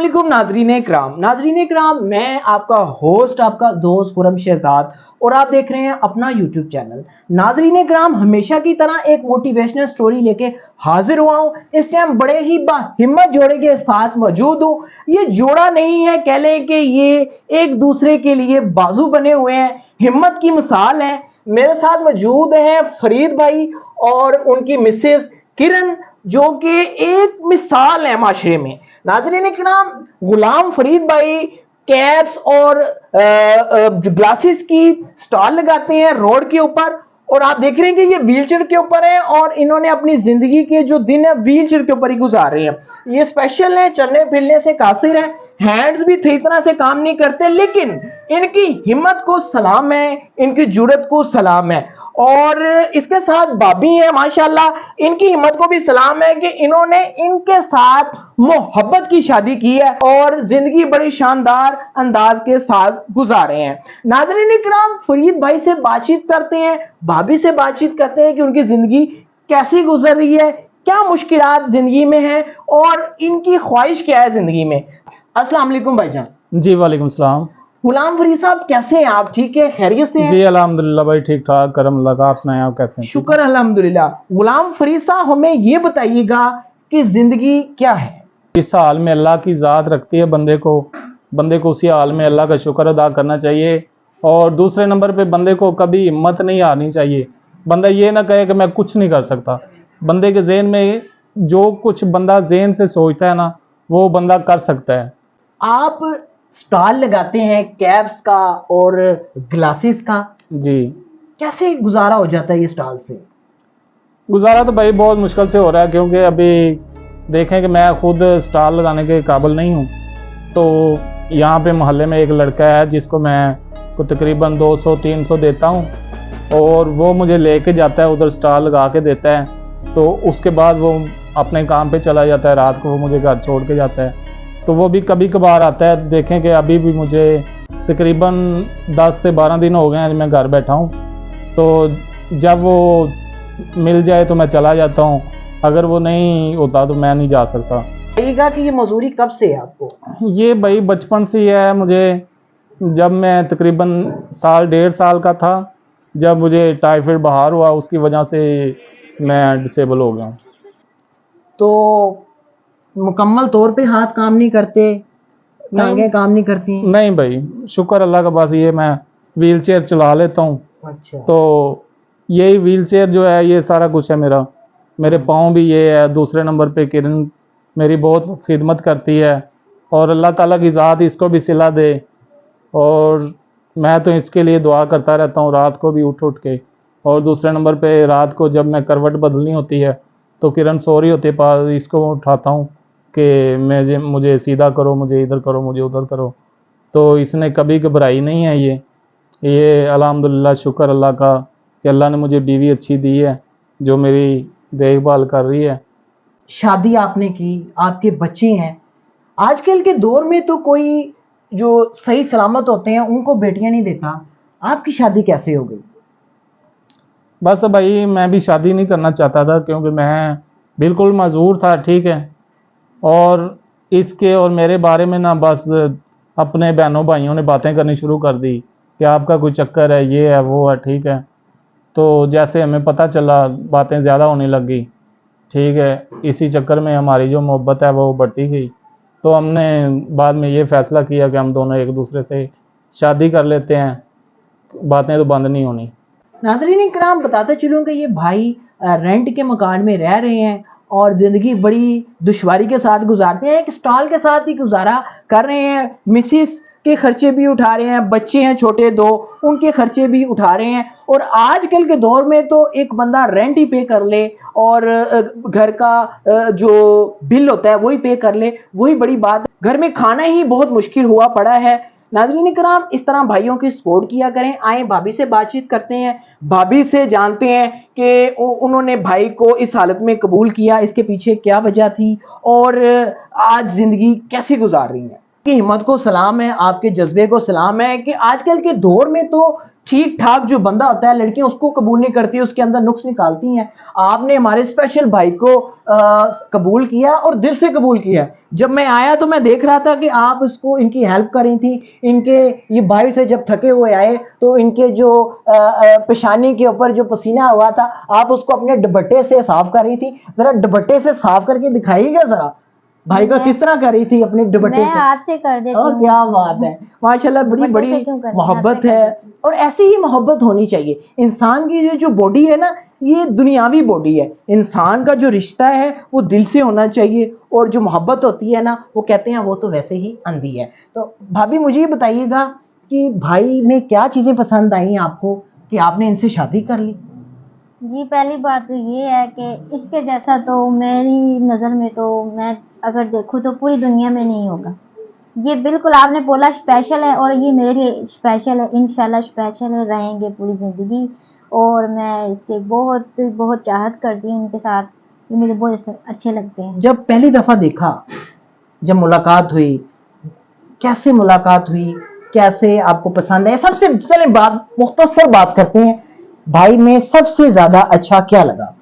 वालेकुम नाजरीन कराम, मैं आपका होस्ट, आपका दोस्त खुरम शहजाद, और आप देख रहे हैं अपना यूट्यूब चैनल। नाजरीन कराम, हमेशा की तरह एक मोटिवेशनल स्टोरी लेके हाजिर हुआ हूँ। इस टाइम बड़े ही हिम्मत जोड़े के साथ मौजूद हूँ। ये जोड़ा नहीं है, कह लें कि ये एक दूसरे के लिए बाजू बने हुए हैं, हिम्मत की मिसाल है। मेरे साथ मौजूद हैं फरीद भाई और उनकी मिसेस किरण, जो कि एक मिसाल है माशरे में। नाज़रीन किराम, गुलाम फरीद भाई कैप्स और ग्लासेस की स्टॉल लगाते हैं रोड के ऊपर, और आप देख रहे हैं कि ये व्हीलचेयर के ऊपर है और इन्होंने अपनी जिंदगी के जो दिन है व्हीलचेयर के ऊपर ही गुजार रहे हैं। ये स्पेशल है, चलने फिरने से कासिर है, हैंड्स भी ठीक तरह से काम नहीं करते, लेकिन इनकी हिम्मत को सलाम है, इनकी जुर्रत को सलाम है। और इसके साथ भाभी है माशाल्लाह, इनकी हिम्मत को भी सलाम है कि इन्होंने इनके साथ मोहब्बत की शादी की है और जिंदगी बड़ी शानदार अंदाज के साथ गुजारे हैं। नाज़रीन इकराम, फरीद भाई से बातचीत करते हैं, भाभी से बातचीत करते हैं कि उनकी जिंदगी कैसी गुजर रही है, क्या मुश्किलात जिंदगी में है और इनकी ख्वाहिश क्या है जिंदगी में। अस्सलाम वालेकुम भाईजान। जी वालेकुम सलाम। गुलाम फरीद साहब, कैसे हैं आप? ठीक है, खैरियत से हैं? जी अल्हम्दुलिल्लाह भाई, ठीक ठाक, करम अल्लाह का। आप सुनाएं, आप कैसे हैं? शुक्र अल्हम्दुलिल्लाह। गुलाम फरीद साहब, हमें ये बताइएगा कि जिंदगी क्या है? इस हाल में अल्लाह की ज़ात रखती है बंदे को उसी हाल में अल्लाह का शुक्र अदा करना चाहिए। और दूसरे नंबर पे बंदे को कभी हिम्मत नहीं हारनी चाहिए। बंदा ये ना कहे कि मैं कुछ नहीं कर सकता। बंदे के जहन में जो कुछ बंदा जहन से सोचता है ना, वो बंदा कर सकता है। आप स्टॉल लगाते हैं कैप्स का और ग्लासेस का, जी, कैसे गुजारा हो जाता है ये स्टॉल से? गुजारा तो भाई बहुत मुश्किल से हो रहा है, क्योंकि अभी देखें कि मैं खुद स्टॉल लगाने के काबिल नहीं हूँ। तो यहाँ पे मोहल्ले में एक लड़का है जिसको मैं को तकरीबन 200-300 देता हूँ, और वो मुझे लेके जाता है, उधर स्टॉल लगा के देता है। तो उसके बाद वो अपने काम पे चला जाता है, रात को वो मुझे घर छोड़ के जाता है। तो वो भी कभी कभार आता है। देखें कि अभी भी मुझे तकरीबन 10 से 12 दिन हो गए हैं मैं घर बैठा हूँ। तो जब वो मिल जाए तो मैं चला जाता हूँ, अगर वो नहीं होता तो मैं नहीं जा सकता। कहिएगा कि ये मजदूरी कब से है आपको? ये भाई बचपन से ही है मुझे। जब मैं तकरीबन साल 1.5 साल का था, जब मुझे टाइफाइड बुखार हुआ, उसकी वजह से मैं डिसेबल हो गया। तो मुकम्मल तौर पे हाथ काम नहीं करते, टांगे काम नहीं करती? नहीं भाई, शुक्र अल्लाह का, बस ये मैं व्हील चेयर चला लेता हूँ। अच्छा। तो यही व्हील चेयर जो है, ये सारा कुछ है मेरा। मेरे पाँव भी ये है। दूसरे नंबर पे किरण मेरी बहुत खिदमत करती है, और अल्लाह ताला की ज़ात इसको भी सिला दे। और मैं तो इसके लिए दुआ करता रहता हूँ रात को भी उठ उठ के। और दूसरे नंबर पे रात को जब मैं करवट बदलनी होती है तो किरण सो रही होती है पास, इसको उठाता हूँ कि मुझे सीधा करो, मुझे इधर करो, मुझे उधर करो। तो इसने कभी घबराई नहीं है। ये अल्हम्दुलिल्लाह, शुक्र अल्लाह का कि अल्लाह ने मुझे बीवी अच्छी दी है जो मेरी देखभाल कर रही है। शादी आपने की, आपके बच्चे हैं। आजकल के दौर में तो कोई जो सही सलामत होते हैं उनको बेटियां नहीं देता। आपकी शादी कैसे हो गई? बस भाई, मैं भी शादी नहीं करना चाहता था, क्योंकि मैं बिल्कुल मजबूर था, ठीक है। और इसके और मेरे बारे में ना बस अपने बहनों भाइयों ने बातें करनी शुरू कर दी कि आपका कोई चक्कर है, ये है, वो है, ठीक है। तो जैसे हमें पता चला, बातें ज़्यादा होने लगी, ठीक है। इसी चक्कर में हमारी जो मोहब्बत है वो बढ़ती गई। तो हमने बाद में ये फ़ैसला किया कि हम दोनों एक दूसरे से शादी कर लेते हैं, बातें तो बंद नहीं होनी। नाज़रीन इकराम, बताते चलूँ कि ये भाई रेंट के मकान में रह रहे हैं और ज़िंदगी बड़ी दुश्वारी के साथ गुजारते हैं, एक स्टॉल के साथ ही गुजारा कर रहे हैं। मिसिस के खर्चे भी उठा रहे हैं, बच्चे हैं छोटे 2, उनके खर्चे भी उठा रहे हैं। और आजकल के दौर में तो एक बंदा रेंट ही पे कर ले और घर का जो बिल होता है वही पे कर ले, वही बड़ी बात। घर में खाना ही बहुत मुश्किल हुआ पड़ा है। नाज़रीन किराम, इस तरह भाइयों की सपोर्ट किया करें। आए भाभी से बातचीत करते हैं, भाभी से जानते हैं कि उन्होंने भाई को इस हालत में कबूल किया, इसके पीछे क्या वजह थी और आज जिंदगी कैसे गुजार रही है। आपकी हिम्मत को सलाम है, आपके जज्बे को सलाम है कि आजकल के दौर में तो ठीक ठाक जो बंदा होता है लड़कियां उसको कबूल नहीं करती, उसके अंदर नुक्स निकालती हैं। आपने हमारे स्पेशल भाई को कबूल किया और दिल से कबूल किया। जब मैं आया तो मैं देख रहा था कि आप उसको इनकी हेल्प कर रही थी। इनके ये भाई से जब थके हुए आए तो इनके जो पेशानी के ऊपर जो पसीना हुआ था आप उसको अपने दुपट्टे से साफ कर रही थी। जरा दुपट्टे से साफ करके दिखाइएगा जरा भाई का किस तरह कर रही थी अपने दुपट्टे मैं से। हाथ से कर देती और हूँ। क्या बात है, माशाल्लाह, बड़ी दुपट्टे से बड़ी क्यों करनी, मोहब्बत हाथ से कर है। देती हूँ। और ऐसी ही मोहब्बत होनी चाहिए। इंसान की जो बॉडी है ना, ये दुनियावी बॉडी है। इंसान का जो रिश्ता है वो दिल से होना चाहिए, और जो मोहब्बत होती है ना, वो कहते हैं वो तो वैसे ही अंधी है। तो भाभी मुझे ये बताइएगा कि भाई में क्या चीजें पसंद आई आपको कि आपने इनसे शादी कर ली। जी, पहली बात तो ये है कि इसके जैसा तो मेरी नज़र में तो मैं अगर देखूँ तो पूरी दुनिया में नहीं होगा। ये बिल्कुल आपने बोला स्पेशल है और ये मेरे लिए स्पेशल है, इंशाल्लाह स्पेशल रहेंगे पूरी ज़िंदगी। और मैं इससे बहुत बहुत चाहत करती हूँ इनके साथ, ये मुझे बहुत अच्छे लगते हैं। जब पहली दफा देखा, जब मुलाकात हुई, कैसे मुलाकात हुई, कैसे आपको पसंद है, सबसे चले बात मुख्तसर बात करते हैं। भाई में सबसे ज्यादा अच्छा क्या लगा आपको।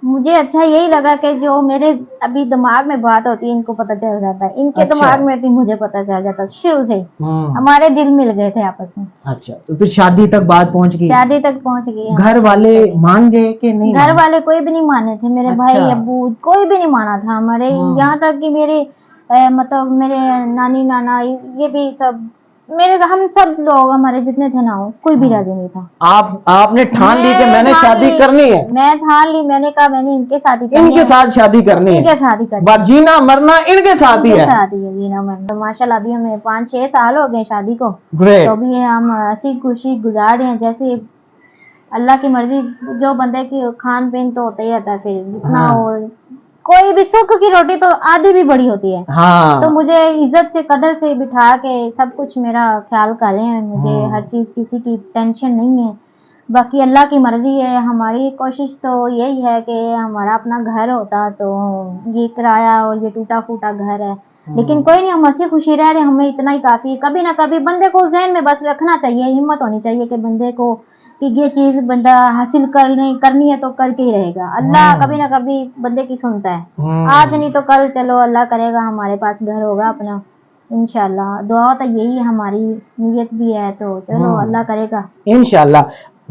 मुझे अच्छा यही लगा कि जो मेरे अभी दिमाग में बात होती है इनको पता चल जाता है, इनके अच्छा। दिमाग में थी मुझे पता चल जाता शुरू से ही। हम्म, हमारे दिल मिल गए थे आपस में, अच्छा, तो फिर शादी तक बात पहुंच गई। शादी तक पहुंच गई हम। घर वाले मान गए कि नहीं घर माने? वाले कोई भी नहीं माने थे, मेरे अच्छा। भाई अब्बू कोई भी नहीं माना था हमारे। यहाँ तक कि मेरे मतलब मेरे नानी नाना ये भी सब, मेरे हम सब लोग हमारे जितने थे ना, कोई भी राजी नहीं था। आपने ठान ली कि मैंने ठान शादी ली, करनी है। मैं ठान ली, मैंने कहा मैंने इनके साथ ही करनी इनके है, साथ शादी करनी इनके है, साथ ही करनी बस जीना मरना इनके साथ ही इनके है। साथ ही है, जीना मरना। माशाल्लाह अभी हमें 5-6 साल हो गए शादी को, ग्रेट। तो भी हम हंसी खुशी गुजार रहे हैं। जैसे अल्लाह की मर्जी, जो बंदे की खान पीन तो होता ही रहता है, फिर जितना हाँ। हो, कोई भी सुख की रोटी तो आधी भी बड़ी होती है। हाँ, तो मुझे इज्जत से कदर से बिठा के सब कुछ मेरा ख्याल कर रहे हैं, मुझे हर चीज किसी की टेंशन नहीं है। बाकी अल्लाह की मर्जी है। हमारी कोशिश तो यही है कि हमारा अपना घर होता, तो ये किराया और ये टूटा फूटा घर है, लेकिन कोई नहीं, हम हंसी खुशी रह रहे हैं, हमें इतना ही काफी है। कभी ना कभी बंदे को ज़हन में बस रखना चाहिए, हिम्मत होनी चाहिए कि बंदे को कि ये चीज बंदा हासिल करनी है तो करके ही रहेगा। अल्लाह कभी ना कभी बंदे की सुनता है, आज नहीं तो कल चलो अल्लाह करेगा हमारे पास घर होगा अपना, इंशाल्लाह। दुआ तो यही है, हमारी नीयत भी है, तो चलो अल्लाह करेगा इंशाल्लाह।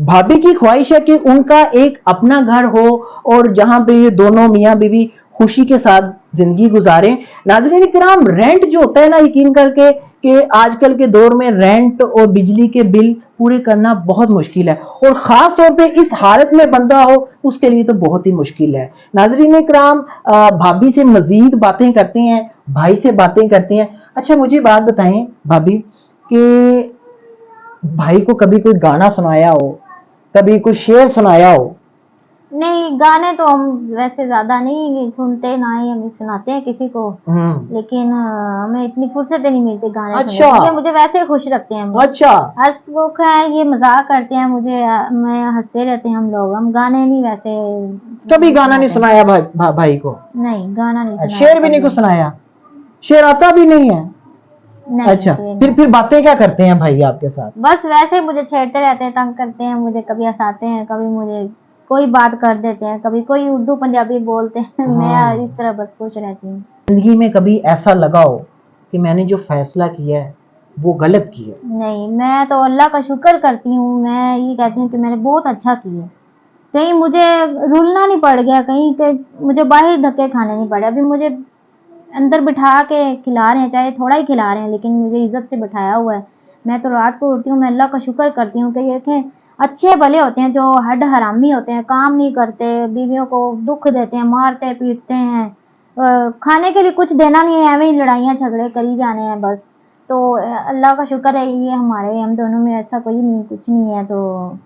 भाभी की ख्वाहिश है कि उनका एक अपना घर हो और जहां पे ये दोनों मियां बीवी खुशी के साथ जिंदगी गुजारें। नाज़रीन किराम, रेंट जो होता है ना, यकीन करके कि आजकल के दौर में रेंट और बिजली के बिल पूरे करना बहुत मुश्किल है, और खास तौर पे इस हालत में बंदा हो उसके लिए तो बहुत ही मुश्किल है। नाज़रीन किराम, भाभी से मजीद बातें करते हैं, भाई से बातें करते हैं। अच्छा, मुझे बात बताएं भाभी कि भाई को कभी कोई गाना सुनाया हो, कभी कोई शेर सुनाया हो। नहीं, गाने तो हम वैसे ज्यादा नहीं सुनते, ना ही हम सुनाते हैं किसी को, लेकिन हमें इतनी फुर्सत नहीं मिलती गाने सुनने अच्छा। की, ये मुझे वैसे खुश रखते हैं। अच्छा, हंसमुख है, ये मजाक करते हैं मुझे, मैं हंसते रहते हैं हम लोग, हम गाने नहीं वैसे कभी गाना नहीं सुनाया भाई को। नहीं, गाना नहीं सुनाया शेर भी नहीं कभी। को सुनाया, शेर आता भी नहीं है। नहीं, अच्छा, शेर नहीं। फिर बातें क्या करते हैं भाई आपके साथ। बस वैसे ही मुझे छेड़ते रहते हैं, तंग करते हैं मुझे, कभी हंसाते हैं, कभी मुझे कोई बात कर देते हैं, कभी कोई उर्दू पंजाबी बोलते हैं। मैं इस तरह बस खुश रहती हूँ। जिंदगी में कभी ऐसा लगा हो कि मैंने जो फैसला किया है वो गलत किया। नहीं, मैं तो अल्लाह का शुक्र करती हूँ, मैं ये कहती हूँ कि मैंने बहुत अच्छा किया, कहीं मुझे रुलना नहीं पड़ गया, कहीं के मुझे बाहर धक्के खाने नहीं पड़े। अभी मुझे अंदर बिठा के खिला रहे हैं, चाहे थोड़ा ही खिला रहे हैं, लेकिन मुझे इज्जत से बिठाया हुआ है। मैं तो रात को उठती हूँ, मैं अल्लाह का शुक्र करती हूँ कि ये थे अच्छे भले होते हैं, जो हड हरामी होते हैं, काम नहीं करते, बीवियों को दुख देते हैं, मारते पीटते हैं, खाने के लिए कुछ देना नहीं है, एवं ही लड़ाइयाँ झगड़े करी जाने हैं बस। तो अल्लाह का शुक्र है, ये हमारे हम दोनों में ऐसा कोई नहीं, कुछ नहीं है, तो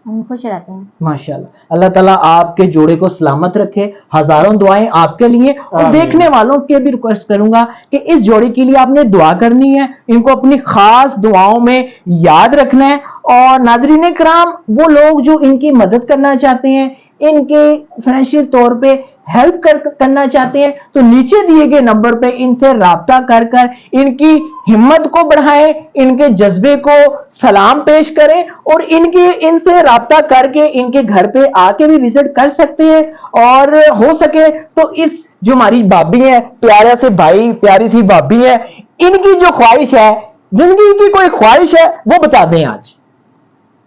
हम खुश रहते हैं माशाल्लाह। अल्लाह ताला आपके जोड़े को सलामत रखे। हजारों दुआएं आपके लिए, और देखने वालों के भी रिक्वेस्ट करूंगा कि इस जोड़े के लिए आपने दुआ करनी है, इनको अपनी खास दुआओं में याद रखना है। और नाज़रीन किराम, वो लोग जो इनकी मदद करना चाहते हैं, इनके फाइनेंशियल तौर पे हेल्प करना चाहते हैं तो नीचे दिए गए नंबर पे इनसे राब्ता कर कर इनकी हिम्मत को बढ़ाएं, इनके जज्बे को सलाम पेश करें और इनसे राब्ता करके इनके घर पे आके भी विजिट कर सकते हैं। और हो सके तो इस जो हमारी भाभी है, प्यारा से भाई प्यारी सी भाभी है, इनकी जो ख्वाहिश है, जिंदगी की कोई ख्वाहिश है वो बता दें। आज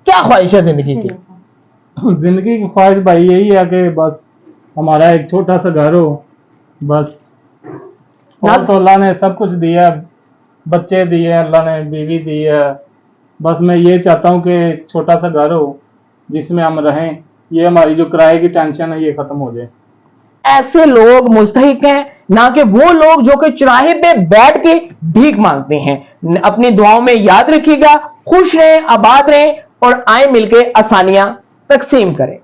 क्या ख्वाहिश है जिंदगी की? जिंदगी की ख्वाहिश भाई यही है कि बस हमारा एक छोटा सा घर हो, बस। और तो अल्लाह ने सब कुछ दिया, बच्चे दिए अल्लाह ने, बीवी दी है। बस मैं ये चाहता हूँ कि एक छोटा सा घर हो जिसमें हम रहें, ये हमारी जो किराए की टेंशन है ये खत्म हो जाए। ऐसे लोग मुस्तहिक हैं, ना कि वो लोग जो कि चौराहे पे बैठ के भीख मांगते हैं। अपनी दुआओं में याद रखिएगा, खुश रहें, आबाद रहें और आए मिलके आसानियां तकसीम करें।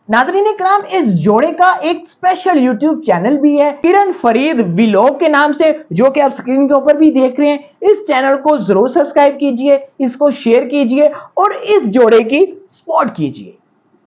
नाज़रीन इकराम, इस जोड़े का एक स्पेशल यूट्यूब चैनल भी है, किरण फरीद व्लॉग के नाम से, जो कि आप स्क्रीन के ऊपर भी देख रहे हैं। इस चैनल को जरूर सब्सक्राइब कीजिए, इसको शेयर कीजिए और इस जोड़े की सपोर्ट कीजिए।